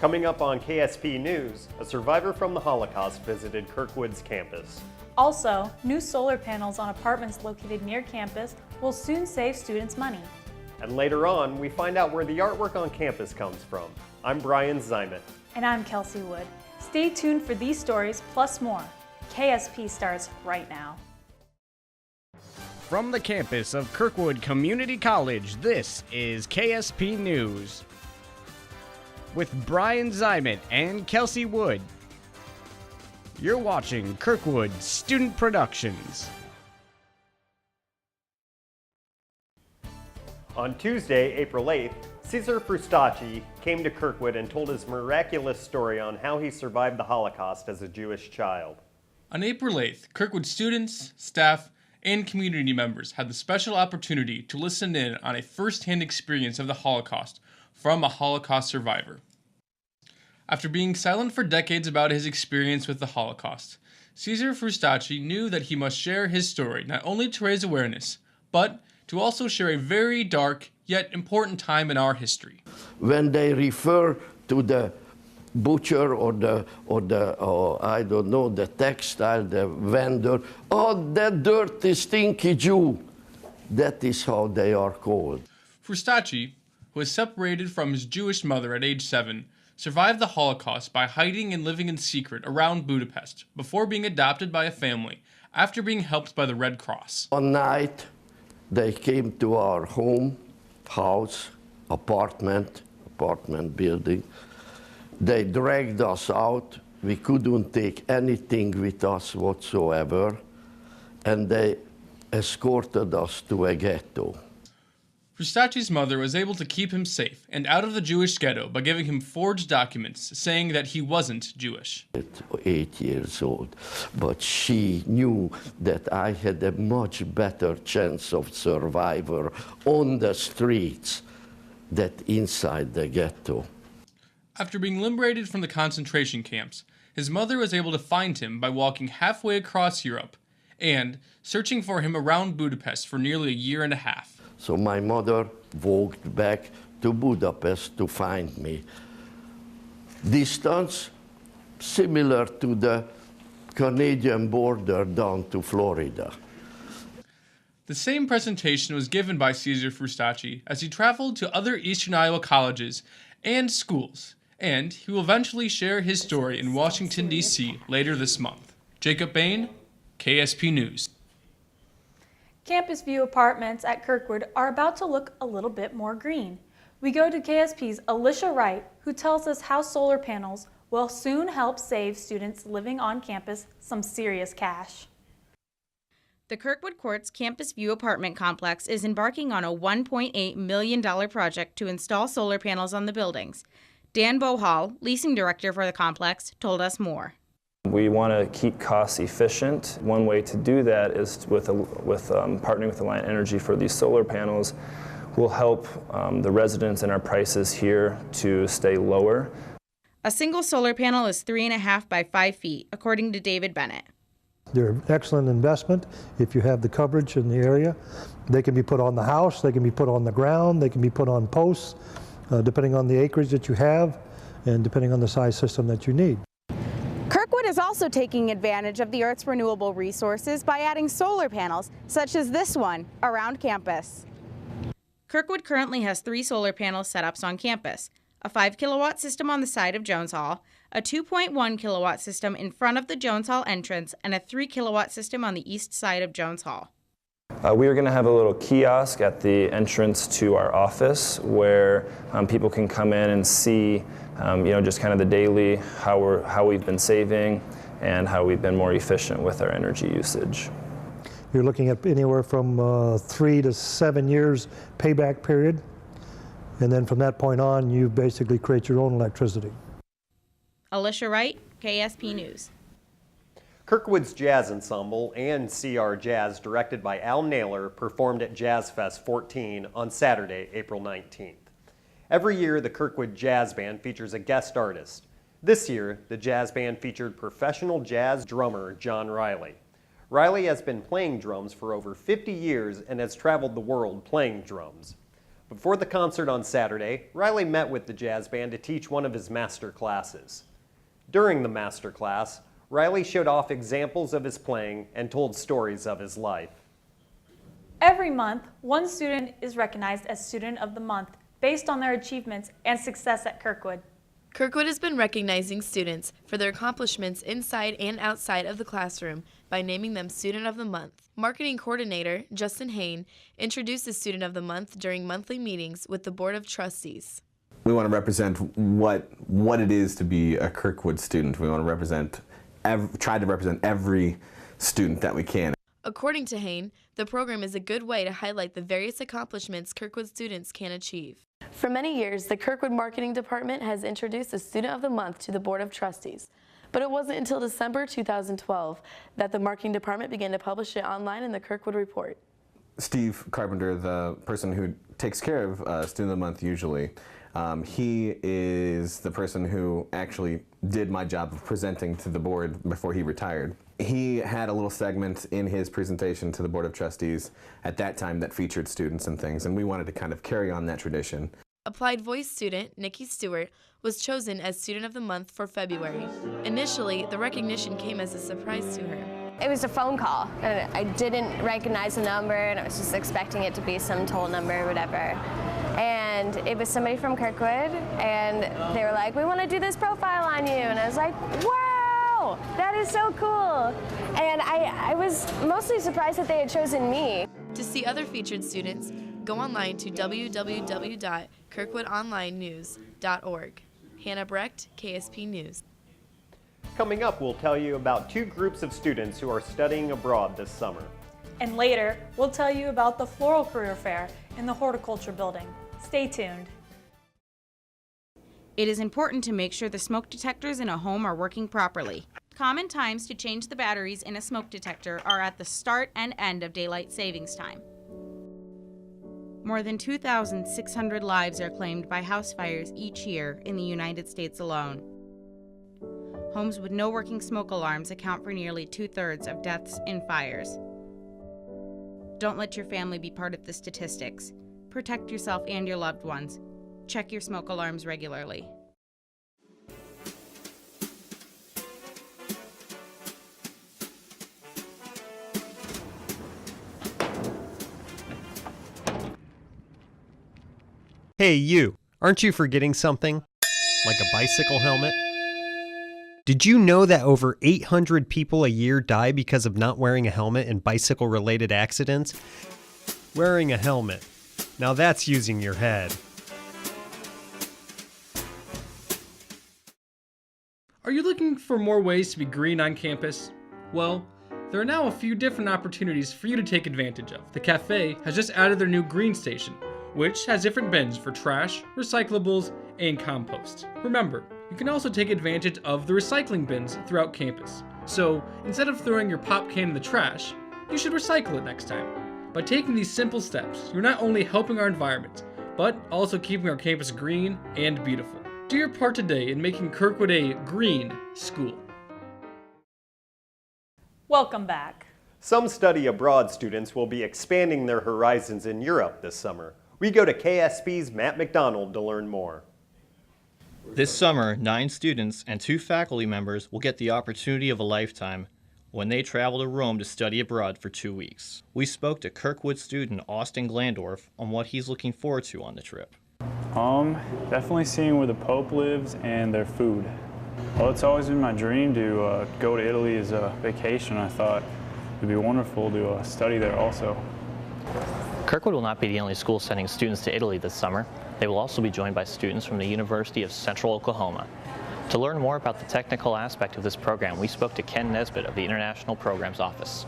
Coming up on KSP News, a survivor from the Holocaust visited Kirkwood's campus. Also, new solar panels on apartments located near campus will soon save students money. And later on, we find out where the artwork on campus comes from. I'm Bryon Zeimet. And I'm Kelsey Wood. Stay tuned for these stories plus more. KSP starts right now. From the campus of Kirkwood Community College, this is KSP News. With Bryon Zeimet and Kelsey Wood. You're watching Kirkwood Student Productions. On Tuesday, April 8th, Cesar Frustacci came to Kirkwood and told his miraculous story on how he survived the Holocaust as a Jewish child. On April 8th, Kirkwood students, staff, and community members had the special opportunity to listen in on a first-hand experience of the Holocaust from a Holocaust survivor. After being silent for decades about his experience with the Holocaust, Cesar Frustacci knew that he must share his story not only to raise awareness, but to also share a very dark yet important time in our history. When they refer to the butcher or I don't know, the textile, the vendor, oh, that dirty, stinky Jew. That is how they are called. Frustacci, who was separated from his Jewish mother at age 7, survived the Holocaust by hiding and living in secret around Budapest before being adopted by a family after being helped by the Red Cross. One night, they came to our house, apartment building. They dragged us out. We couldn't take anything with us whatsoever, and they escorted us to a ghetto. Frustacci's mother was able to keep him safe and out of the Jewish ghetto by giving him forged documents saying that he wasn't Jewish. 8 years old, but she knew that I had a much better chance of survival on the streets than inside the ghetto. After being liberated from the concentration camps, his mother was able to find him by walking halfway across Europe and searching for him around Budapest for nearly a year and a half. So my mother walked back to Budapest to find me. Distance similar to the Canadian border down to Florida. The same presentation was given by Cesar Frustacci as he traveled to other Eastern Iowa colleges and schools, and he will eventually share his story in Washington, D.C. later this month. Jacob Bain, KSP News. Campus View apartments at Kirkwood are about to look a little bit more green. We go to KSP's Alicia Wright, who tells us how solar panels will soon help save students living on campus some serious cash. The Kirkwood Courts Campus View apartment complex is embarking on a $1.8 million project to install solar panels on the buildings. Dan Bohal, leasing director for the complex, told us more. We want to keep costs efficient. One way to do that is with partnering with Alliant Energy for these solar panels. Will help the residents and our prices here to stay lower. A single solar panel is 3.5 by 5 feet, according to David Bennett. They're an excellent investment if you have the coverage in the area. They can be put on the house, they can be put on the ground, they can be put on posts, depending on the acreage that you have and depending on the size system that you need. Kirkwood is also taking advantage of the Earth's renewable resources by adding solar panels, such as this one, around campus. Kirkwood currently has 3 solar panel setups on campus, a 5 kilowatt system on the side of Jones Hall, a 2.1 kilowatt system in front of the Jones Hall entrance, and a 3 kilowatt system on the east side of Jones Hall. We are going to have a little kiosk at the entrance to our office where people can come in and see just kind of the daily, how we've been saving and how we've been more efficient with our energy usage. You're looking at anywhere from 3 to 7 years payback period, and then from that point on, you basically create your own electricity. Alicia Wright, KSP News. Kirkwood's Jazz Ensemble and CR Jazz, directed by Al Naylor, performed at Jazz Fest 14 on Saturday, April 19th. Every year, the Kirkwood Jazz Band features a guest artist. This year, the jazz band featured professional jazz drummer John Riley. Riley has been playing drums for over 50 years and has traveled the world playing drums. Before the concert on Saturday, Riley met with the jazz band to teach one of his master classes. During the master class, Riley showed off examples of his playing and told stories of his life. Every month, one student is recognized as Student of the Month based on their achievements and success at Kirkwood. Kirkwood has been recognizing students for their accomplishments inside and outside of the classroom by naming them Student of the Month. Marketing Coordinator Justin Hain introduced the Student of the Month during monthly meetings with the Board of Trustees. We want to represent what it is to be a Kirkwood student. We want to try to represent every student that we can. According to Hain, the program is a good way to highlight the various accomplishments Kirkwood students can achieve. For many years, the Kirkwood Marketing Department has introduced a Student of the Month to the Board of Trustees. But it wasn't until December 2012 that the Marketing Department began to publish it online in the Kirkwood Report. Steve Carpenter, the person who takes care of Student of the Month usually, he is the person who actually did my job of presenting to the board before he retired. He had a little segment in his presentation to the Board of Trustees at that time that featured students and things, and we wanted to kind of carry on that tradition. Applied Voice student Nikki Stewart was chosen as Student of the Month for February. Initially, the recognition came as a surprise to her. It was a phone call, and I didn't recognize the number, and I was just expecting it to be some toll number or whatever. And it was somebody from Kirkwood, and they were like, "We want to do this profile on you," and I was like, "Wow, that is so cool!" And I was mostly surprised that they had chosen me. To see other featured students, go online to www.kirkwoodonlinenews.org. Hannah Brecht, KSP News. Coming up, we'll tell you about two groups of students who are studying abroad this summer. And later, we'll tell you about the Floral Career Fair in the Horticulture Building. Stay tuned. It is important to make sure the smoke detectors in a home are working properly. Common times to change the batteries in a smoke detector are at the start and end of daylight savings time. More than 2,600 lives are claimed by house fires each year in the United States alone. Homes with no working smoke alarms account for nearly 2/3 of deaths in fires. Don't let your family be part of the statistics. Protect yourself and your loved ones. Check your smoke alarms regularly. Hey you, aren't you forgetting something? Like a bicycle helmet? Did you know that over 800 people a year die because of not wearing a helmet in bicycle-related accidents? Wearing a helmet. Now that's using your head. Are you looking for more ways to be green on campus? Well, there are now a few different opportunities for you to take advantage of. The cafe has just added their new green station, which has different bins for trash, recyclables, and compost. Remember, you can also take advantage of the recycling bins throughout campus. So, instead of throwing your pop can in the trash, you should recycle it next time. By taking these simple steps, you're not only helping our environment, but also keeping our campus green and beautiful. Do your part today in making Kirkwood a green school. Welcome back. Some study abroad students will be expanding their horizons in Europe this summer. We go to KSP's Matt McDonald to learn more. This summer, 9 students and 2 faculty members will get the opportunity of a lifetime when they travel to Rome to study abroad for 2 weeks. We spoke to Kirkwood student Austin Glandorf on what he's looking forward to on the trip. Definitely seeing where the Pope lives and their food. Well, it's always been my dream to go to Italy as a vacation. I thought it'd be wonderful to study there also. Kirkwood will not be the only school sending students to Italy this summer. They will also be joined by students from the University of Central Oklahoma. To learn more about the technical aspect of this program, we spoke to Ken Nesbitt of the International Programs Office.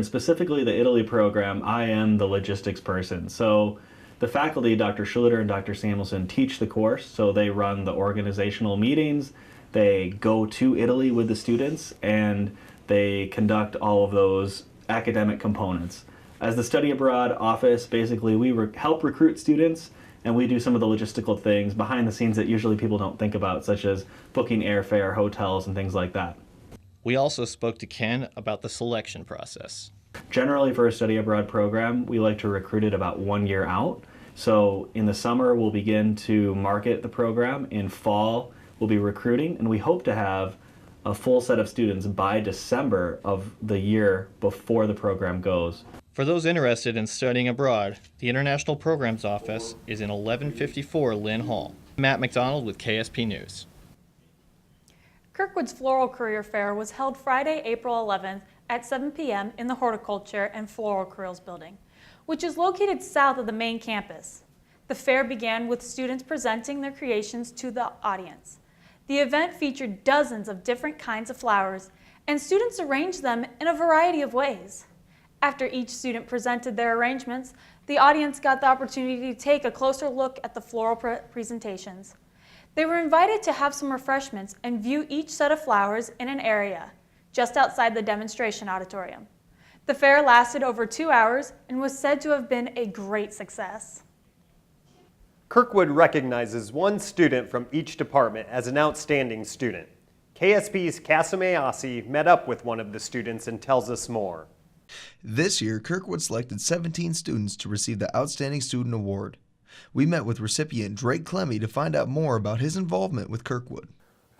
Specifically the Italy program, I am the logistics person. So the faculty, Dr. Schluter and Dr. Samuelson, teach the course. So they run the organizational meetings, they go to Italy with the students, and they conduct all of those academic components. As the study abroad office, basically we help recruit students, and we do some of the logistical things behind the scenes that usually people don't think about, such as booking airfare, hotels, and things like that. We also spoke to Ken about the selection process. Generally for a study abroad program, we like to recruit it about 1 year out. So in the summer, we'll begin to market the program. In fall, we'll be recruiting, and we hope to have a full set of students by December of the year before the program goes. For those interested in studying abroad, the International Programs Office is in 1154 Lynn Hall. Matt McDonald with KSP News. Kirkwood's Floral Career Fair was held Friday, April 11th at 7 p.m. in the Horticulture and Floral Careers Building, which is located south of the main campus. The fair began with students presenting their creations to the audience. The event featured dozens of different kinds of flowers, and students arranged them in a variety of ways. After each student presented their arrangements, the audience got the opportunity to take a closer look at the floral presentations. They were invited to have some refreshments and view each set of flowers in an area just outside the demonstration auditorium. The fair lasted over 2 hours and was said to have been a great success. Kirkwood recognizes one student from each department as an outstanding student. KSP's Kelsey met up with one of the students and tells us more. This year, Kirkwood selected 17 students to receive the Outstanding Student Award. We met with recipient Drake Clemmy to find out more about his involvement with Kirkwood.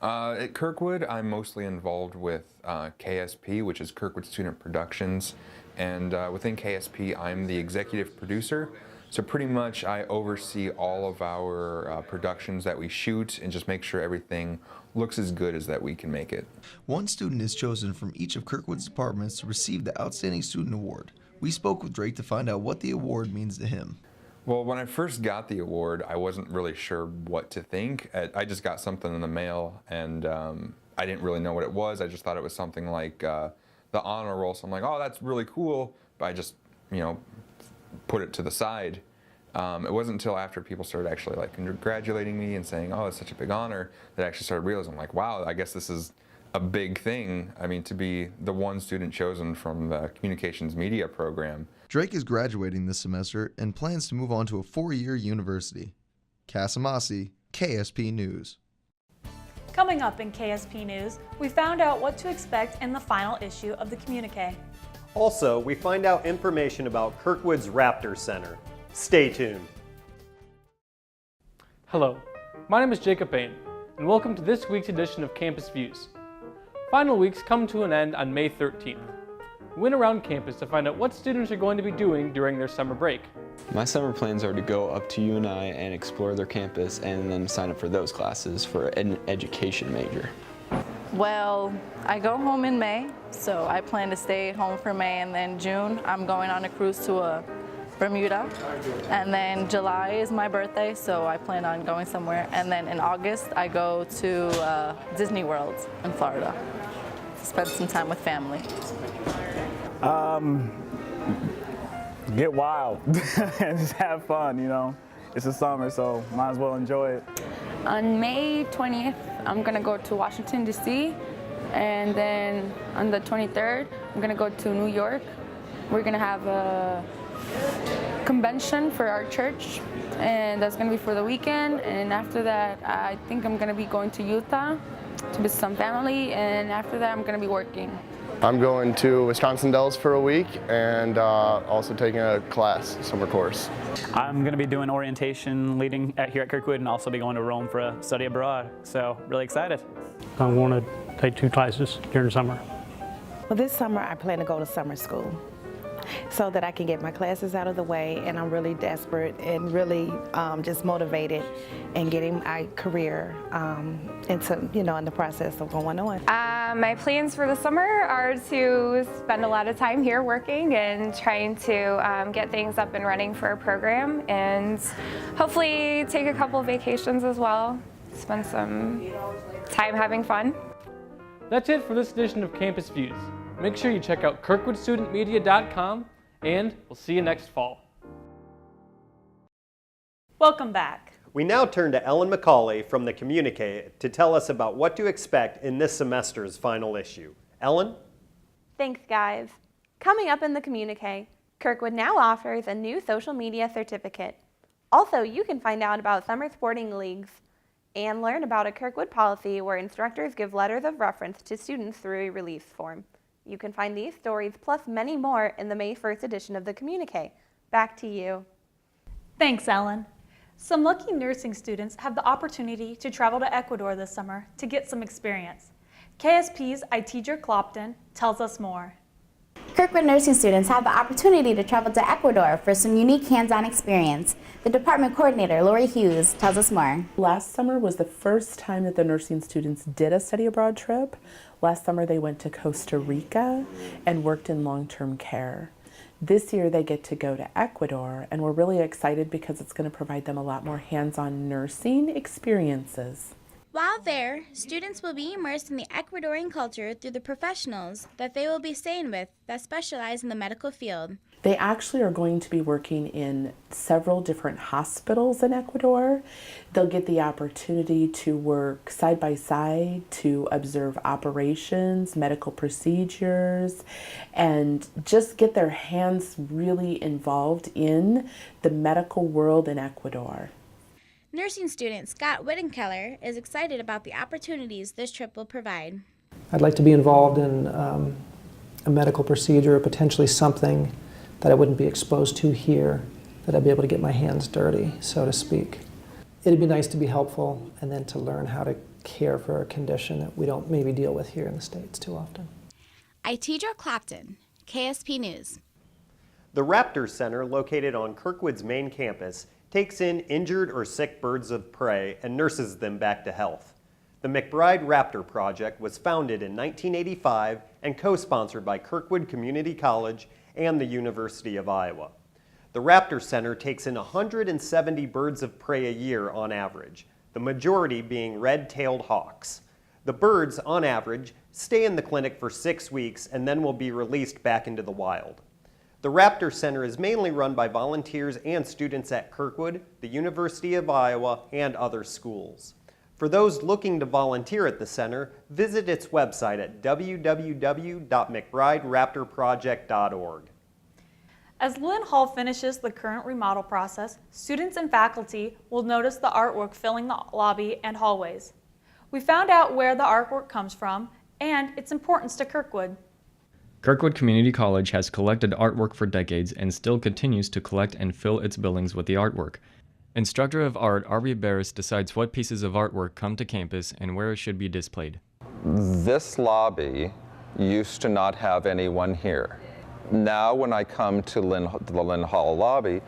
At Kirkwood, I'm mostly involved with KSP, which is Kirkwood Student Productions, and within KSP, I'm the executive producer. So pretty much I oversee all of our productions that we shoot and just make sure everything looks as good as that we can make it. One student is chosen from each of Kirkwood's departments to receive the Outstanding Student Award. We spoke with Drake to find out what the award means to him. Well, when I first got the award, I wasn't really sure what to think. I just got something in the mail, and I didn't really know what it was. I just thought it was something like the honor roll. So I'm like, oh, that's really cool. But I just, put it to the side. It wasn't until after people started actually like congratulating me and saying, oh, it's such a big honor, that I actually started realizing, I'm like, wow, I guess this is a big thing. I mean, to be the one student chosen from the communications media program. Drake is graduating this semester and plans to move on to a 4-year university. Casamasi, KSP News. Coming up in KSP News, we found out what to expect in the final issue of the communique. Also, we find out information about Kirkwood's Raptor Center. Stay tuned. Hello, my name is Jacob Bain, and welcome to this week's edition of Campus Views. Final weeks come to an end on May 13th. We went around campus to find out what students are going to be doing during their summer break. My summer plans are to go up to UNI and explore their campus and then sign up for those classes for an education major. Well, I go home in May, so I plan to stay home for May, and then June I'm going on a cruise to Bermuda, and then July is my birthday, so I plan on going somewhere, and then in August I go to Disney World in Florida to spend some time with family. Get wild and just have fun, It's the summer, so might as well enjoy it. On May 20th, I'm gonna go to Washington, D.C., and then on the 23rd, I'm gonna go to New York. We're gonna have a convention for our church, and that's gonna be for the weekend. And after that, I think I'm gonna be going to Utah to visit some family, and after that, I'm gonna be working. I'm going to Wisconsin Dells for a week and also taking a class, summer course. I'm going to be doing orientation leading here at Kirkwood and also be going to Rome for a study abroad. So really excited. I want to take 2 classes during the summer. Well, this summer I plan to go to summer school so that I can get my classes out of the way, and I'm really desperate and really just motivated in getting my career into, in the process of going on. My plans for the summer are to spend a lot of time here working and trying to get things up and running for a program, and hopefully take a couple of vacations as well, spend some time having fun. That's it for this edition of Campus Views. Make sure you check out kirkwoodstudentmedia.com, and we'll see you next fall. Welcome back. We now turn to Ellen McCauley from the Communique to tell us about what to expect in this semester's final issue. Ellen? Thanks, guys. Coming up in the Communique, Kirkwood now offers a new social media certificate. Also, you can find out about summer sporting leagues and learn about a Kirkwood policy where instructors give letters of reference to students through a release form. You can find these stories plus many more in the May 1st edition of the Communique. Back to you. Thanks, Ellen. Some lucky nursing students have the opportunity to travel to Ecuador this summer to get some experience. KSP's Itidra Clopton tells us more. Kirkwood nursing students have the opportunity to travel to Ecuador for some unique hands-on experience. The department coordinator, Lori Hughes, tells us more. Last summer was the first time that the nursing students did a study abroad trip. Last summer they went to Costa Rica and worked in long-term care. This year they get to go to Ecuador, and we're really excited because it's going to provide them a lot more hands-on nursing experiences. While there, students will be immersed in the Ecuadorian culture through the professionals that they will be staying with that specialize in the medical field. They actually are going to be working in several different hospitals in Ecuador. They'll get the opportunity to work side by side to observe operations, medical procedures, and just get their hands really involved in the medical world in Ecuador. Nursing student Scott Wittenkeller is excited about the opportunities this trip will provide. I'd like to be involved in a medical procedure, or potentially something that I wouldn't be exposed to here, that I'd be able to get my hands dirty, so to speak. It'd be nice to be helpful and then to learn how to care for a condition that we don't maybe deal with here in the States too often. Itidra Clopton, KSP News. The Raptor Center, located on Kirkwood's main campus, takes in injured or sick birds of prey and nurses them back to health. The McBride Raptor Project was founded in 1985 and co-sponsored by Kirkwood Community College and the University of Iowa. The Raptor Center takes in 170 birds of prey a year on average, the majority being red-tailed hawks. The birds, on average, stay in the clinic for 6 weeks and then will be released back into the wild. The Raptor Center is mainly run by volunteers and students at Kirkwood, the University of Iowa, and other schools. For those looking to volunteer at the center, visit its website at www.mcbrideraptorproject.org. As Lynn Hall finishes the current remodel process, students and faculty will notice the artwork filling the lobby and hallways. We found out where the artwork comes from and its importance to Kirkwood. Kirkwood Community College has collected artwork for decades and still continues to collect and fill its buildings with the artwork. Instructor of art Arby Barris decides what pieces of artwork come to campus and where it should be displayed. This lobby used to not have anyone here. Now when I come to the Lynn Hall lobby,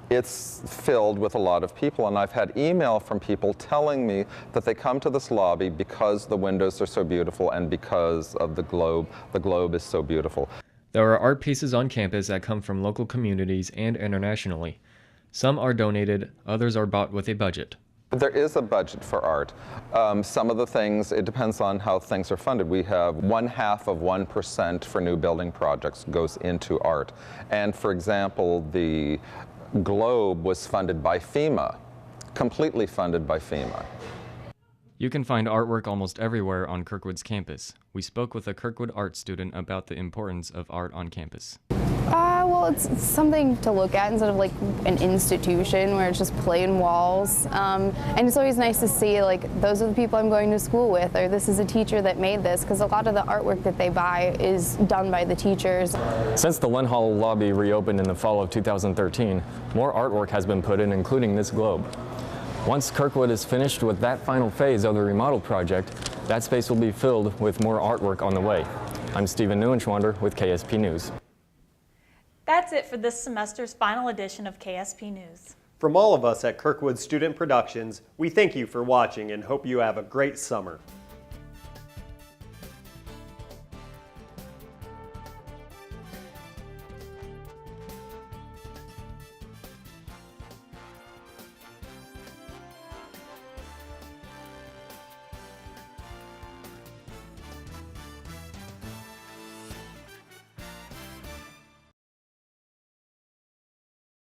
it's filled with a lot of people, and I've had email from people telling me that they come to this lobby because the windows are so beautiful and because of the globe. The globe is so beautiful. There are art pieces on campus that come from local communities and internationally. Some are donated, others are bought with a budget. There is a budget for art. Some of the things, it depends on how things are funded. We have 0.5% for new building projects goes into art. And for example, the globe was funded by FEMA, completely funded by FEMA. You can find artwork almost everywhere on Kirkwood's campus. We spoke with a Kirkwood art student about the importance of art on campus. Well, it's something to look at instead of like an institution where it's just plain walls. And it's always nice to see like those are the people I'm going to school with, or this is a teacher that made this, because a lot of the artwork that they buy is done by the teachers. Since the Lynn Hall lobby reopened in the fall of 2013, more artwork has been put in, including this globe. Once Kirkwood is finished with that final phase of the remodel project, that space will be filled with more artwork on the way. I'm Stephen Neuenschwander with KSP News. That's it for this semester's final edition of KSP News. From all of us at Kirkwood Student Productions, we thank you for watching and hope you have a great summer.